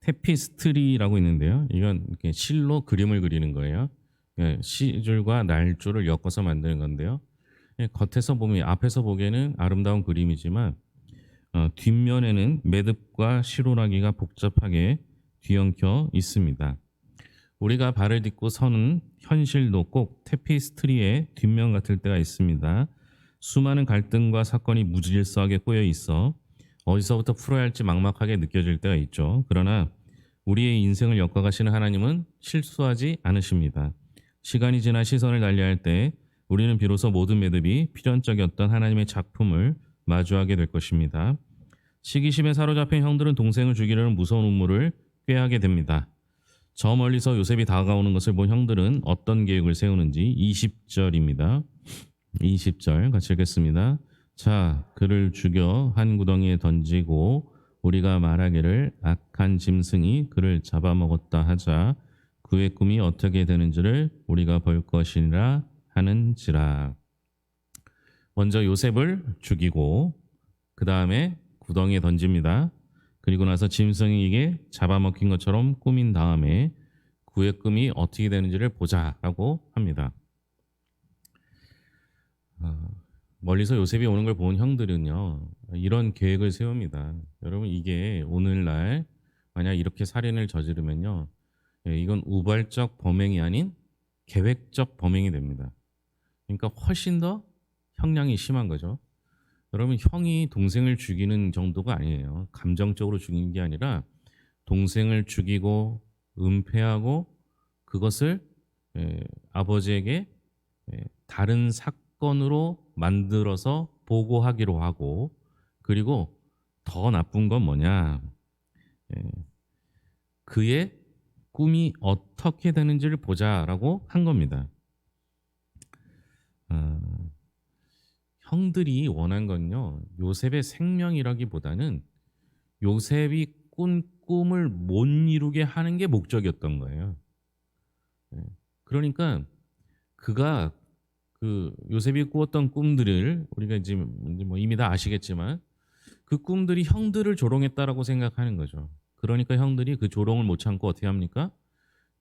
테피스트리라고 있는데요. 이건 이렇게 실로 그림을 그리는 거예요. 예, 시줄과 날줄을 엮어서 만드는 건데요. 예, 겉에서 보면 앞에서 보기에는 아름다운 그림이지만 뒷면에는 매듭과 실오라기가 복잡하게 뒤엉켜 있습니다. 우리가 발을 딛고 서는 현실도 꼭 테피스트리의 뒷면 같을 때가 있습니다. 수많은 갈등과 사건이 무질서하게 꼬여 있어 어디서부터 풀어야 할지 막막하게 느껴질 때가 있죠. 그러나 우리의 인생을 엮어가시는 하나님은 실수하지 않으십니다. 시간이 지나 시선을 달리할 때 우리는 비로소 모든 매듭이 필연적이었던 하나님의 작품을 마주하게 될 것입니다. 시기심에 사로잡힌 형들은 동생을 죽이려는 무서운 음모를 꾀하게 됩니다. 저 멀리서 요셉이 다가오는 것을 본 형들은 어떤 계획을 세우는지 20절입니다. 20절 같이 읽겠습니다. 자, 그를 죽여 한 구덩이에 던지고 우리가 말하기를 악한 짐승이 그를 잡아먹었다 하자 그의 꿈이 어떻게 되는지를 우리가 볼 것이라 하는지라. 먼저 요셉을 죽이고 그 다음에 구덩이에 던집니다. 그리고 나서 짐승에게 잡아먹힌 것처럼 꾸민 다음에 그의 꿈이 어떻게 되는지를 보자라고 합니다. 멀리서 요셉이 오는 걸 본 형들은요, 이런 계획을 세웁니다. 여러분, 이게 오늘날 만약 이렇게 살인을 저지르면요, 이건 우발적 범행이 아닌 계획적 범행이 됩니다. 그러니까 훨씬 더 형량이 심한 거죠. 여러분, 형이 동생을 죽이는 정도가 아니에요. 감정적으로 죽이는 게 아니라 동생을 죽이고 은폐하고 그것을 아버지에게 다른 사건으로 만들어서 보고하기로 하고, 그리고 더 나쁜 건 뭐냐, 그의 꿈이 어떻게 되는지를 보자라고 한 겁니다. 형들이 원한 건요, 요셉의 생명이라기보다는 요셉이 꾼 꿈을 못 이루게 하는 게 목적이었던 거예요. 그러니까 그가 그 요셉이 꾸었던 꿈들을 우리가 이제 뭐 이미 다 아시겠지만 그 꿈들이 형들을 조롱했다라고 생각하는 거죠. 그러니까 형들이 그 조롱을 못 참고 어떻게 합니까?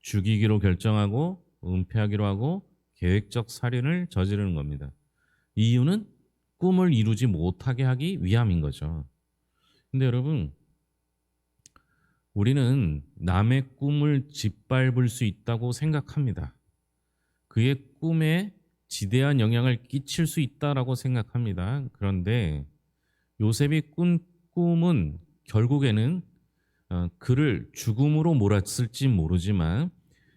죽이기로 결정하고 은폐하기로 하고 계획적 살인을 저지르는 겁니다. 이유는 꿈을 이루지 못하게 하기 위함인 거죠. 근데 여러분, 우리는 남의 꿈을 짓밟을 수 있다고 생각합니다. 그의 꿈에 지대한 영향을 끼칠 수 있다라고 생각합니다. 그런데 요셉이 꾼 꿈은 결국에는 그를 죽음으로 몰았을지 모르지만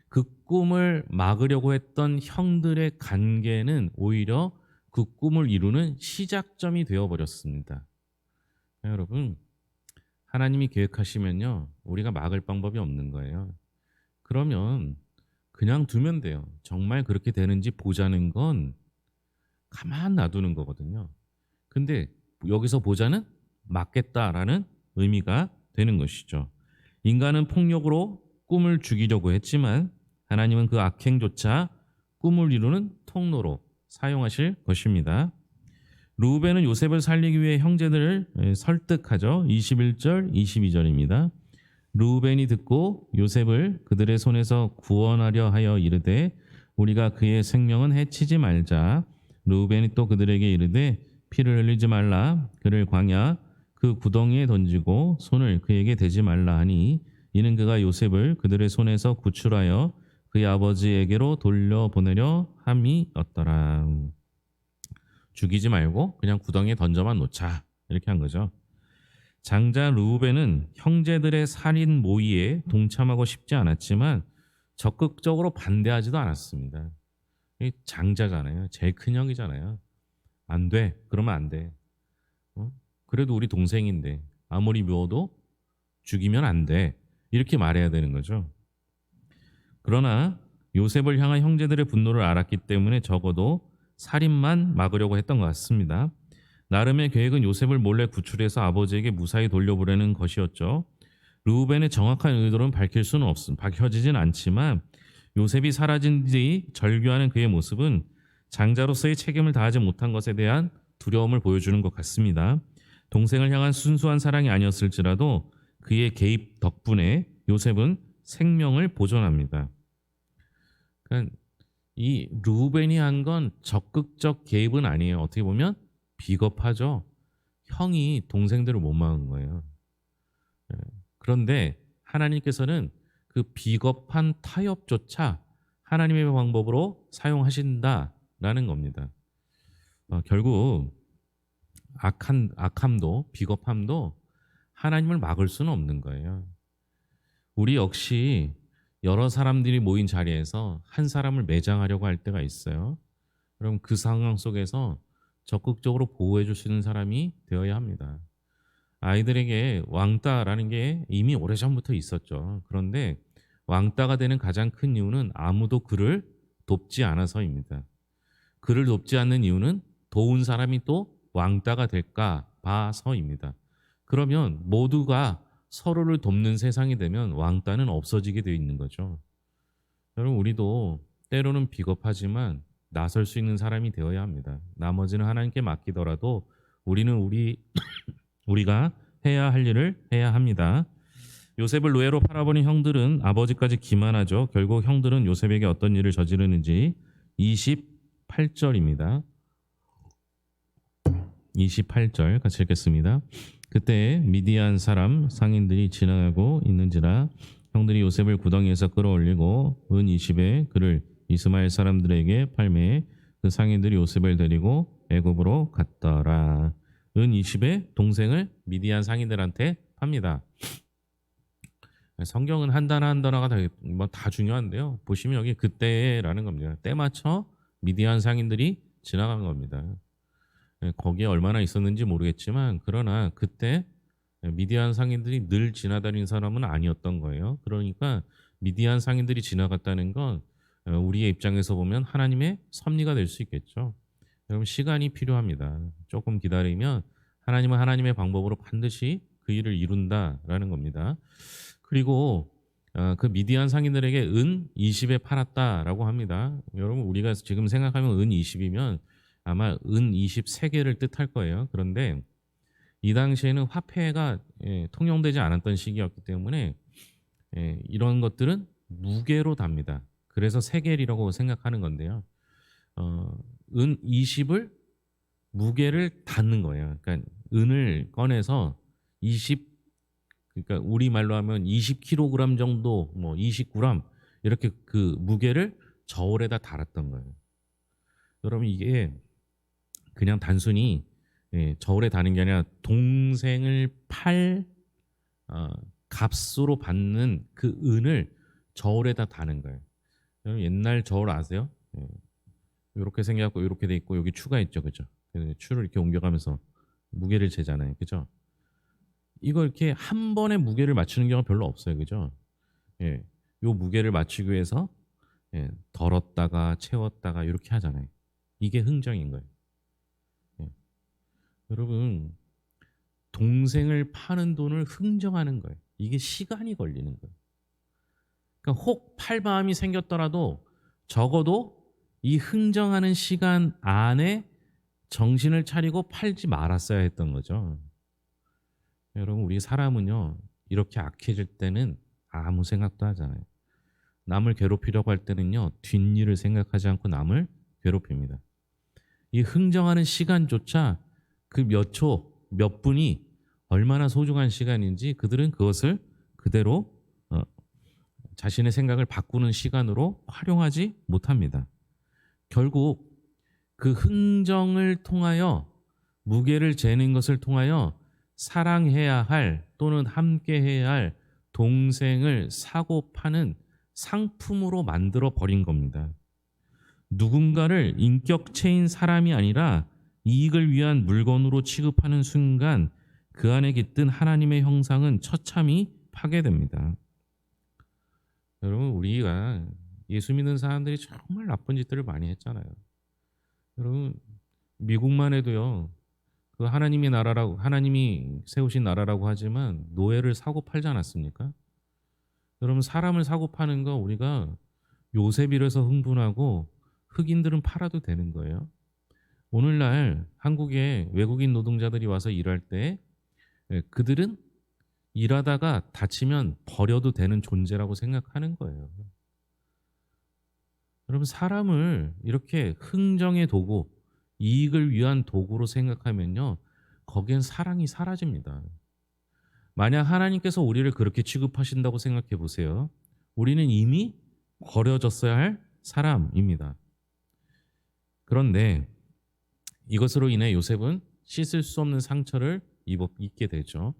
그 꿈을 막으려고 했던 형들의 관계는 오히려 그 꿈을 이루는 시작점이 되어버렸습니다. 여러분, 하나님이 계획하시면요, 우리가 막을 방법이 없는 거예요. 그러면 그냥 두면 돼요. 정말 그렇게 되는지 보자는 건 가만 놔두는 거거든요. 근데 여기서 보자는 막겠다라는 의미가 되는 것이죠. 인간은 폭력으로 꿈을 죽이려고 했지만 하나님은 그 악행조차 꿈을 이루는 통로로 사용하실 것입니다. 루벤은 요셉을 살리기 위해 형제들을 설득하죠. 21절, 22절입니다. 루벤이 듣고 요셉을 그들의 손에서 구원하려 하여 이르되 우리가 그의 생명은 해치지 말자. 루벤이 또 그들에게 이르되 피를 흘리지 말라. 그를 광야 그 구덩이에 던지고 손을 그에게 대지 말라 하니 이는 그가 요셉을 그들의 손에서 구출하여 그의 아버지에게로 돌려보내려 함이었더라. 죽이지 말고 그냥 구덩이에 던져만 놓자, 이렇게 한 거죠. 장자 르우벤은 형제들의 살인 모의에 동참하고 싶지 않았지만 적극적으로 반대하지도 않았습니다. 장자잖아요. 제일 큰 형이잖아요. 안 돼. 그러면 안 돼. 그래도 우리 동생인데 아무리 미워도 죽이면 안 돼. 이렇게 말해야 되는 거죠. 그러나 요셉을 향한 형제들의 분노를 알았기 때문에 적어도 살인만 막으려고 했던 것 같습니다. 나름의 계획은 요셉을 몰래 구출해서 아버지에게 무사히 돌려보내는 것이었죠. 르우벤의 정확한 의도는 밝혀지진 않지만 요셉이 사라진 뒤 절규하는 그의 모습은 장자로서의 책임을 다하지 못한 것에 대한 두려움을 보여주는 것 같습니다. 동생을 향한 순수한 사랑이 아니었을지라도 그의 개입 덕분에 요셉은 생명을 보존합니다. 그러니까 이 르우벤이 한 건 적극적 개입은 아니에요. 어떻게 보면 비겁하죠. 형이 동생들을 못 막은 거예요. 예. 그런데 하나님께서는 그 비겁한 타협조차 하나님의 방법으로 사용하신다라는 겁니다. 결국 악함도 비겁함도 하나님을 막을 수는 없는 거예요. 우리 역시 여러 사람들이 모인 자리에서 한 사람을 매장하려고 할 때가 있어요. 그럼 그 상황 속에서 적극적으로 보호해 줄 수 있는 사람이 되어야 합니다. 아이들에게 왕따라는 게 이미 오래전부터 있었죠. 그런데 왕따가 되는 가장 큰 이유는 아무도 그를 돕지 않아서입니다. 그를 돕지 않는 이유는 도운 사람이 또 왕따가 될까 봐서입니다. 그러면 모두가 서로를 돕는 세상이 되면 왕따는 없어지게 되어 있는 거죠. 여러분, 우리도 때로는 비겁하지만 나설 수 있는 사람이 되어야 합니다. 나머지는 하나님께 맡기더라도 우리는 우리가 해야 할 일을 해야 합니다. 요셉을 노예로 팔아버린 형들은 아버지까지 기만하죠. 결국 형들은 요셉에게 어떤 일을 저지르는지 28절입니다. 28절 같이 읽겠습니다. 그때 미디안 사람 상인들이 지나가고 있는지라 형들이 요셉을 구덩이에서 끌어올리고 은 20에 그를 이스마엘 사람들에게 팔매 그 상인들이 요셉을 데리고 애굽으로 갔더라. 은 20에 동생을 미디안 상인들한테 팝니다. 성경은 한 단어 한 단어가 다 중요한데요. 보시면 여기 그때라는 겁니다. 때 맞춰 미디안 상인들이 지나간 겁니다. 거기에 얼마나 있었는지 모르겠지만 그러나 그때 미디안 상인들이 늘 지나다니는 사람은 아니었던 거예요. 그러니까 미디안 상인들이 지나갔다는 건 우리의 입장에서 보면 하나님의 섭리가 될 수 있겠죠. 여러분, 시간이 필요합니다. 조금 기다리면 하나님은 하나님의 방법으로 반드시 그 일을 이룬다라는 겁니다. 그리고 그 미디안 상인들에게 은 20에 팔았다라고 합니다. 여러분, 우리가 지금 생각하면 은 20이면 아마 은 23개를 뜻할 거예요. 그런데 이 당시에는 화폐가 통용되지 않았던 시기였기 때문에 이런 것들은 무게로 답니다. 그래서 세겔이라고 생각하는 건데요. 은 20을 무게를 닫는 거예요. 그러니까 은을 꺼내서 20, 그러니까 우리 말로 하면 20kg 정도, 뭐 20g 이렇게 그 무게를 저울에다 달았던 거예요. 여러분, 이게 그냥 단순히 저울에 다는 게 아니라 동생을 팔 값으로 받는 그 은을 저울에다 다는 거예요. 여러분, 옛날 저울 아세요? 이렇게 생겨갖고 이렇게 돼 있고 여기 추가 있죠, 그죠? 추를 이렇게 옮겨가면서 무게를 재잖아요, 그죠? 이거 이렇게 한 번에 무게를 맞추는 경우가 별로 없어요, 그죠? 예, 요 무게를 맞추기 위해서 덜었다가 채웠다가 이렇게 하잖아요. 이게 흥정인 거예요. 예. 여러분, 동생을 파는 돈을 흥정하는 거예요. 이게 시간이 걸리는 거예요. 그러니까 혹 팔 마음이 생겼더라도 적어도 이 흥정하는 시간 안에 정신을 차리고 팔지 말았어야 했던 거죠. 여러분, 우리 사람은요, 이렇게 악해질 때는 아무 생각도 하잖아요. 남을 괴롭히려고 할 때는요, 뒷일을 생각하지 않고 남을 괴롭힙니다. 이 흥정하는 시간조차 그 몇 초, 몇 분이 얼마나 소중한 시간인지 그들은 그것을 그대로 자신의 생각을 바꾸는 시간으로 활용하지 못합니다. 결국 그 흥정을 통하여 무게를 재는 것을 통하여 사랑해야 할 또는 함께해야 할 동생을 사고 파는 상품으로 만들어 버린 겁니다. 누군가를 인격체인 사람이 아니라 이익을 위한 물건으로 취급하는 순간 그 안에 깃든 하나님의 형상은 처참히 파괴됩니다. 여러분, 우리가 예수 믿는 사람들이 정말 나쁜 짓들을 많이 했잖아요. 여러분, 미국만 해도요, 그 하나님의 나라라고, 하나님이 세우신 나라라고 하지만 노예를 사고 팔지 않았습니까? 여러분, 사람을 사고 파는 거 우리가 요셉이라서 흥분하고 흑인들은 팔아도 되는 거예요. 오늘날 한국에 외국인 노동자들이 와서 일할 때 그들은 일하다가 다치면 버려도 되는 존재라고 생각하는 거예요. 여러분 사람을 이렇게 흥정의 도구, 이익을 위한 도구로 생각하면요. 거기엔 사랑이 사라집니다. 만약 하나님께서 우리를 그렇게 취급하신다고 생각해 보세요. 우리는 이미 버려졌어야 할 사람입니다. 그런데 이것으로 인해 요셉은 씻을 수 없는 상처를 입게 되죠.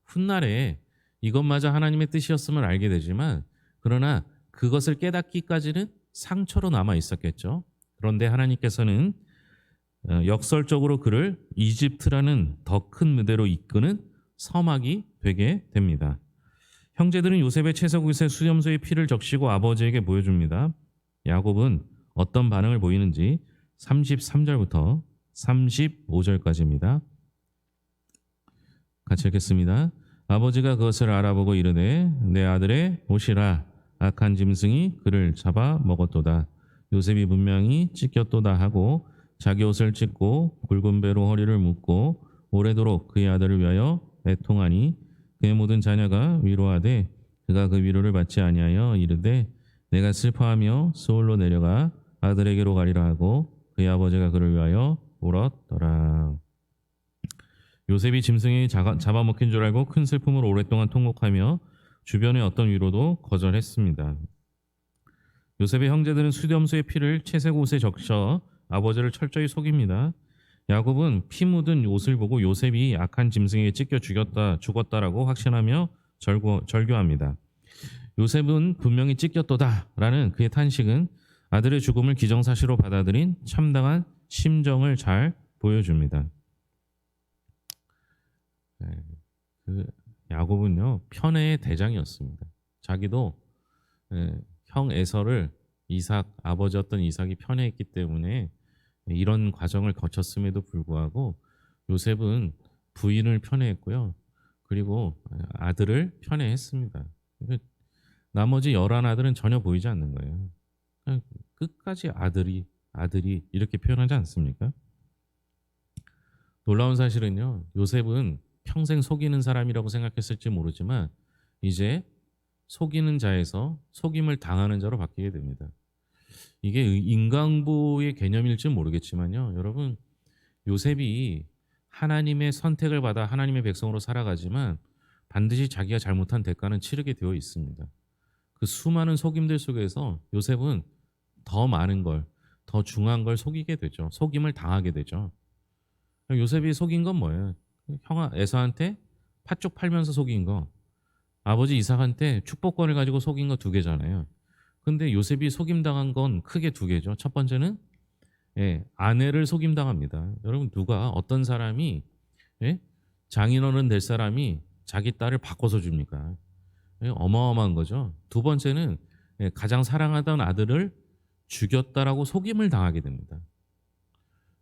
훗날에 이것마저 하나님의 뜻이었음을 알게 되지만 그러나 그것을 깨닫기까지는 상처로 남아 있었겠죠. 그런데 하나님께서는 역설적으로 그를 이집트라는 더 큰 무대로 이끄는 서막이 되게 됩니다. 형제들은 요셉의 채석옷에 수염소의 피를 적시고 아버지에게 보여줍니다. 야곱은 어떤 반응을 보이는지 33절부터 35절까지입니다. 같이 읽겠습니다. 아버지가 그것을 알아보고 이르되 내 아들의 옷이라 악한 짐승이 그를 잡아 먹었도다. 요셉이 분명히 찢겼도다 하고 자기 옷을 찢고 굵은 배로 허리를 묶고 오래도록 그의 아들을 위하여 애통하니 그의 모든 자녀가 위로하되 그가 그 위로를 받지 아니하여 이르되 내가 슬퍼하며 소울로 내려가 아들에게로 가리라 하고 그의 아버지가 그를 위하여 울었더라. 요셉이 짐승이 잡아먹힌 줄 알고 큰 슬픔으로 오랫동안 통곡하며 주변의 어떤 위로도 거절했습니다. 요셉의 형제들은 수염소의 피를 채색 옷에 적셔 아버지를 철저히 속입니다. 야곱은 피 묻은 옷을 보고 요셉이 악한 짐승에게 찢겨 죽었다라고 확신하며 절교합니다. 요셉은 분명히 찢겼도다라는 그의 탄식은 아들의 죽음을 기정사실로 받아들인 참담한 심정을 잘 보여줍니다. 그 야곱은요 편애의 대장이었습니다. 자기도 형 에서를 아버지였던 이삭이 편애했기 때문에 이런 과정을 거쳤음에도 불구하고 요셉은 부인을 편애했고요. 그리고 아들을 편애했습니다. 나머지 11아들은 전혀 보이지 않는 거예요. 끝까지 아들이 이렇게 표현하지 않습니까? 놀라운 사실은요. 요셉은 평생 속이는 사람이라고 생각했을지 모르지만 이제 속이는 자에서 속임을 당하는 자로 바뀌게 됩니다. 이게 인간보의 개념일지 모르겠지만요. 여러분 요셉이 하나님의 선택을 받아 하나님의 백성으로 살아가지만 반드시 자기가 잘못한 대가는 치르게 되어 있습니다. 그 수많은 속임들 속에서 요셉은 더 많은 걸, 더 중요한 걸 속이게 되죠. 속임을 당하게 되죠. 요셉이 속인 건 뭐예요? 형 에서한테 팥죽 팔면서 속인 거, 아버지 이삭한테 축복권을 가지고 속인 거 2개잖아요. 근데 요셉이 속임당한 건 크게 2개죠. 첫 번째는 아내를 속임당합니다. 여러분 어떤 사람이 장인어른 될 사람이 자기 딸을 바꿔서 줍니까? 어마어마한 거죠. 2번째는 가장 사랑하던 아들을 죽였다라고 속임을 당하게 됩니다.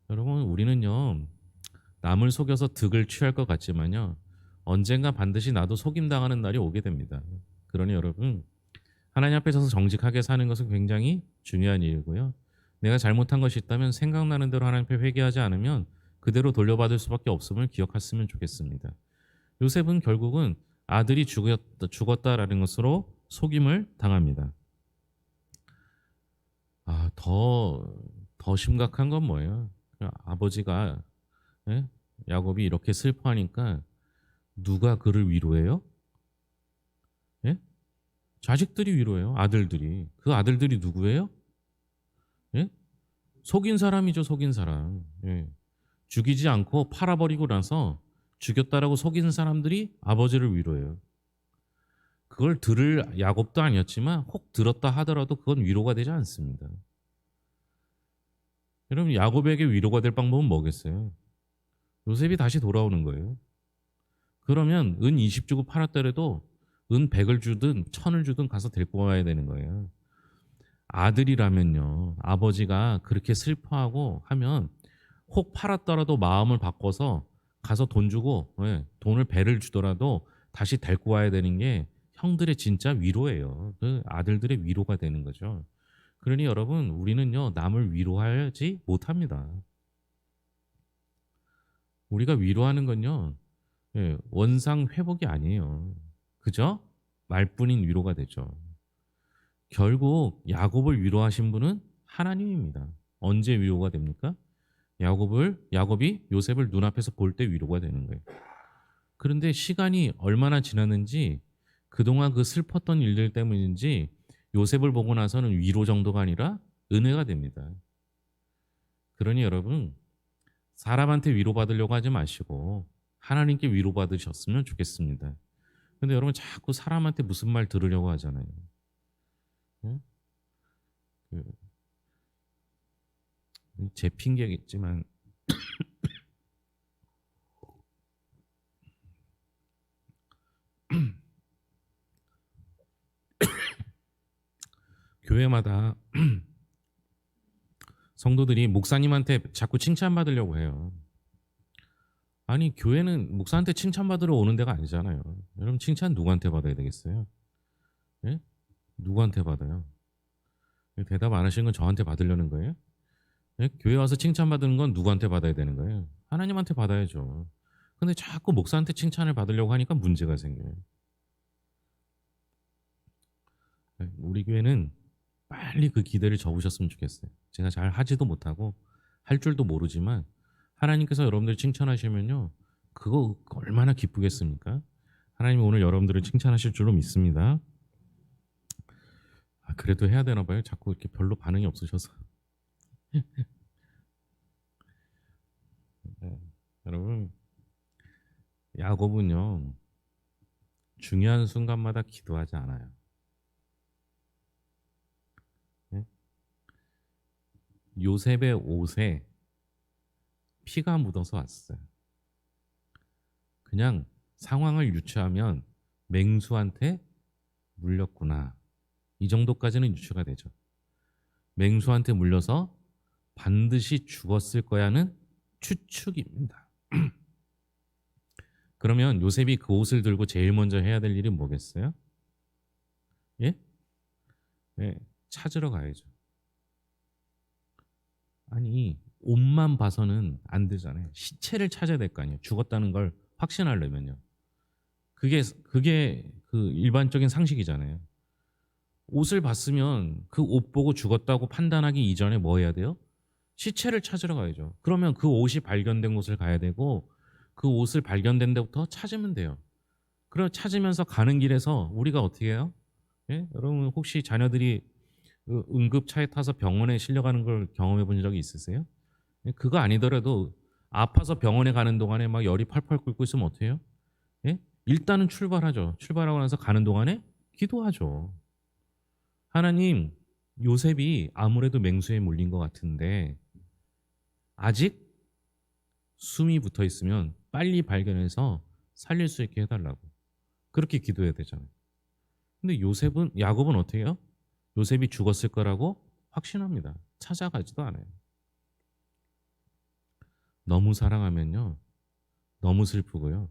여러분 우리는요 남을 속여서 득을 취할 것 같지만요 언젠가 반드시 나도 속임당하는 날이 오게 됩니다. 그러니 여러분 하나님 앞에 서서 정직하게 사는 것은 굉장히 중요한 일이고요. 내가 잘못한 것이 있다면 생각나는 대로 하나님 앞에 회개하지 않으면 그대로 돌려받을 수밖에 없음을 기억했으면 좋겠습니다. 요셉은 결국은 아들이 죽었다라는 것으로 속임을 당합니다. 더 심각한 건 뭐예요? 아버지가 야곱이 이렇게 슬퍼하니까 누가 그를 위로해요? 예? 자식들이 위로해요. 아들들이. 그 아들들이 누구예요? 예? 속인 사람이죠. 속인 사람. 죽이지 않고 팔아버리고 나서 죽였다라고 속인 사람들이 아버지를 위로해요. 그걸 들을 야곱도 아니었지만 혹 들었다 하더라도 그건 위로가 되지 않습니다. 여러분 야곱에게 위로가 될 방법은 뭐겠어요? 요셉이 다시 돌아오는 거예요. 그러면 은 20 주고 팔았더라도 은 100을 주든 1000을 주든 가서 데리고 와야 되는 거예요. 아들이라면요. 아버지가 그렇게 슬퍼하고 하면 혹 팔았더라도 마음을 바꿔서 가서 돈 주고 돈을 배를 주더라도 다시 데리고 와야 되는 게 형들의 진짜 위로예요. 그 아들들의 위로가 되는 거죠. 그러니 여러분 우리는요 남을 위로하지 못합니다. 우리가 위로하는 건요 예, 원상 회복이 아니에요. 그저 말뿐인 위로가 되죠. 결국 야곱을 위로하신 분은 하나님입니다. 언제 위로가 됩니까? 야곱이 요셉을 눈앞에서 볼 때 위로가 되는 거예요. 그런데 시간이 얼마나 지났는지 그동안 그 슬펐던 일들 때문인지 요셉을 보고 나서는 위로 정도가 아니라 은혜가 됩니다. 그러니 여러분, 사람한테 위로받으려고 하지 마시고 하나님께 위로받으셨으면 좋겠습니다. 근데 여러분 자꾸 사람한테 무슨 말 들으려고 하잖아요. 응? 그, 제 핑계겠지만 교회마다 성도들이 목사님한테 자꾸 칭찬받으려고 해요. 아니, 교회는 목사한테 칭찬받으러 오는 데가 아니잖아요. 여러분, 칭찬 누구한테 받아야 되겠어요? 예? 누구한테 받아요? 대답 안 하시는 건 저한테 받으려는 거예요? 예? 교회 와서 칭찬받는 건 누구한테 받아야 되는 거예요? 하나님한테 받아야죠. 근데 자꾸 목사한테 칭찬을 받으려고 하니까 문제가 생겨요. 예? 우리 교회는 빨리 그 기대를 접으셨으면 좋겠어요. 제가 잘 하지도 못하고 할 줄도 모르지만 하나님께서 여러분들 칭찬하시면요, 그거 얼마나 기쁘겠습니까? 하나님이 오늘 여러분들을 칭찬하실 줄로 믿습니다. 그래도 해야 되나 봐요. 자꾸 이렇게 별로 반응이 없으셔서. 네. 여러분, 야곱은요, 중요한 순간마다 기도하지 않아요. 네? 요셉의 옷에 피가 묻어서 왔어요. 그냥 상황을 유추하면 맹수한테 물렸구나. 이 정도까지는 유추가 되죠. 맹수한테 물려서 반드시 죽었을 거야는 추측입니다. 그러면 요셉이 그 옷을 들고 제일 먼저 해야 될 일이 뭐겠어요? 예? 네, 찾으러 가야죠. 아니, 옷만 봐서는 안 되잖아요. 시체를 찾아야 될 거 아니에요. 죽었다는 걸 확신하려면요. 그게 그 일반적인 상식이잖아요. 옷을 봤으면 그 옷 보고 죽었다고 판단하기 이전에 뭐 해야 돼요? 시체를 찾으러 가야죠. 그러면 그 옷이 발견된 곳을 가야 되고 그 옷을 발견된 데부터 찾으면 돼요. 그럼 찾으면서 가는 길에서 우리가 어떻게 해요? 예? 여러분 혹시 자녀들이 그 응급차에 타서 병원에 실려가는 걸 경험해 본 적이 있으세요? 예? 그거 아니더라도 아파서 병원에 가는 동안에 막 열이 펄펄 끓고 있으면 어떻게 해요? 예? 일단은 출발하죠. 출발하고 나서 가는 동안에 기도하죠. 하나님, 요셉이 아무래도 맹수에 몰린 것 같은데 아직 숨이 붙어 있으면 빨리 발견해서 살릴 수 있게 해달라고. 그렇게 기도해야 되잖아요. 근데 야곱은 어떻게 해요? 요셉이 죽었을 거라고 확신합니다. 찾아가지도 않아요. 너무 사랑하면요, 너무 슬프고요.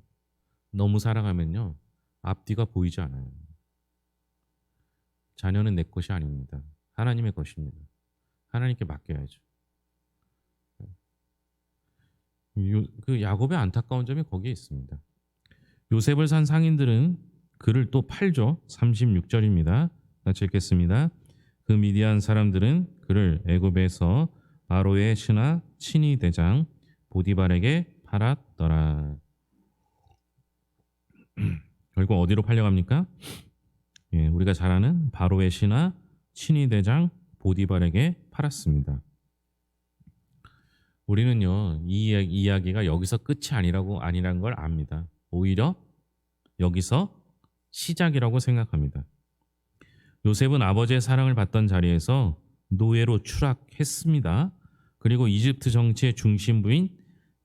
너무 사랑하면요, 앞뒤가 보이지 않아요. 자녀는 내 것이 아닙니다. 하나님의 것입니다. 하나님께 맡겨야죠. 그 야곱의 안타까운 점이 거기에 있습니다. 요셉을 산 상인들은 그를 또 팔죠. 36절입니다. 같이 읽겠습니다. 그 미디안 사람들은 그를 애굽에서 바로의 신하 친위 대장 보디발에게 팔았더라. 결국 어디로 팔려갑니까? 예, 우리가 잘 아는 바로의 신하 친위 대장 보디발에게 팔았습니다. 우리는요, 이 이야기가 여기서 끝이 아니라는 걸 압니다. 오히려 여기서 시작이라고 생각합니다. 요셉은 아버지의 사랑을 받던 자리에서 노예로 추락했습니다. 그리고 이집트 정치의 중심부인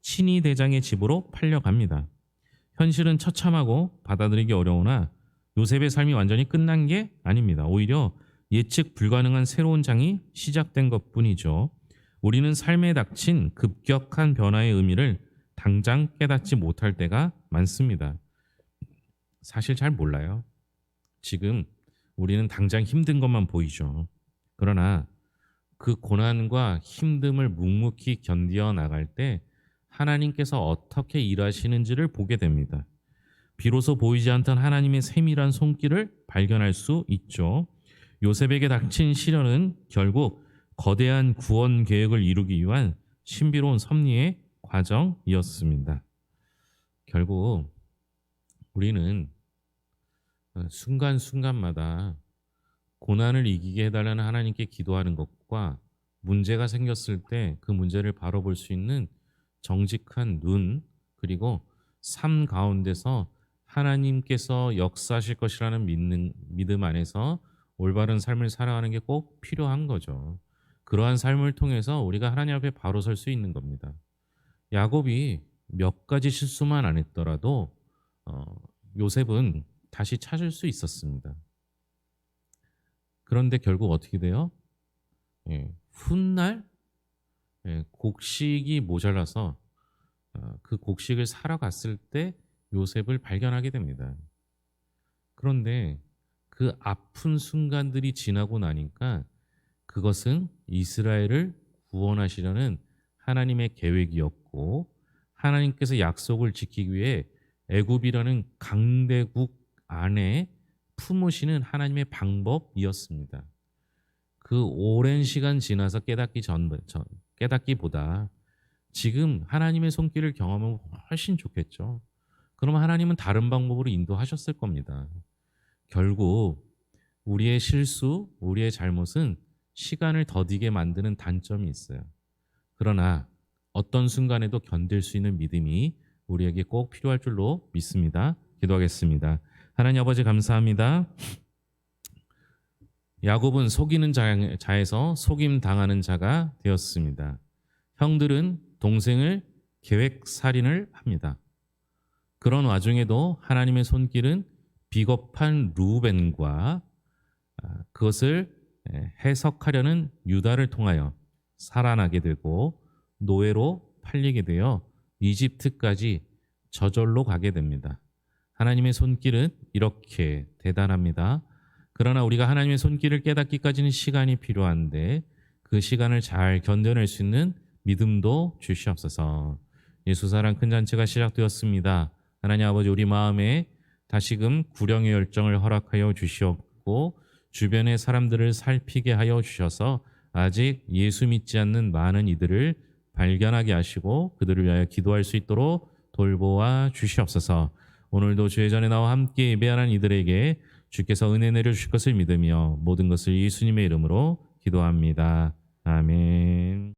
친위 대장의 집으로 팔려갑니다. 현실은 처참하고 받아들이기 어려우나 요셉의 삶이 완전히 끝난 게 아닙니다. 오히려 예측 불가능한 새로운 장이 시작된 것뿐이죠. 우리는 삶에 닥친 급격한 변화의 의미를 당장 깨닫지 못할 때가 많습니다. 사실 잘 몰라요. 지금 우리는 당장 힘든 것만 보이죠. 그러나 그 고난과 힘듦을 묵묵히 견디어 나갈 때 하나님께서 어떻게 일하시는지를 보게 됩니다. 비로소 보이지 않던 하나님의 세밀한 손길을 발견할 수 있죠. 요셉에게 닥친 시련은 결국 거대한 구원 계획을 이루기 위한 신비로운 섭리의 과정이었습니다. 결국 우리는 순간순간마다 고난을 이기게 해달라는 하나님께 기도하는 것과 문제가 생겼을 때 그 문제를 바로 볼 수 있는 정직한 눈, 그리고 삶 가운데서 하나님께서 역사하실 것이라는 믿음 안에서 올바른 삶을 살아가는 게 꼭 필요한 거죠. 그러한 삶을 통해서 우리가 하나님 앞에 바로 설 수 있는 겁니다. 야곱이 몇 가지 실수만 안 했더라도 어, 요셉은 다시 찾을 수 있었습니다. 그런데 결국 어떻게 돼요? 훗날 곡식이 모자라서 그 곡식을 사러 갔을 때 요셉을 발견하게 됩니다. 그런데 그 아픈 순간들이 지나고 나니까 그것은 이스라엘을 구원하시려는 하나님의 계획이었고, 하나님께서 약속을 지키기 위해 애굽이라는 강대국 안에 품으시는 하나님의 방법이었습니다. 그 오랜 시간 지나서 깨닫기보다 지금 하나님의 손길을 경험하면 훨씬 좋겠죠. 그러면 하나님은 다른 방법으로 인도하셨을 겁니다. 결국 우리의 실수, 우리의 잘못은 시간을 더디게 만드는 단점이 있어요. 그러나 어떤 순간에도 견딜 수 있는 믿음이 우리에게 꼭 필요할 줄로 믿습니다. 기도하겠습니다. 하나님 아버지 감사합니다. 야곱은 속이는 자에서 속임 당하는 자가 되었습니다. 형들은 동생을 계획살인을 합니다. 그런 와중에도 하나님의 손길은 비겁한 루벤과 그것을 해석하려는 유다를 통하여 살아나게 되고 노예로 팔리게 되어 이집트까지 저절로 가게 됩니다. 하나님의 손길은 이렇게 대단합니다. 그러나 우리가 하나님의 손길을 깨닫기까지는 시간이 필요한데 그 시간을 잘 견뎌낼 수 있는 믿음도 주시옵소서. 예수 사랑 큰 잔치가 시작되었습니다. 하나님 아버지, 우리 마음에 다시금 구령의 열정을 허락하여 주시옵고 주변의 사람들을 살피게 하여 주셔서 아직 예수 믿지 않는 많은 이들을 발견하게 하시고 그들을 위하여 기도할 수 있도록 돌보아 주시옵소서. 오늘도 주의 전에 나와 함께 예배하는 이들에게 주께서 은혜 내려주실 것을 믿으며 모든 것을 예수님의 이름으로 기도합니다. 아멘.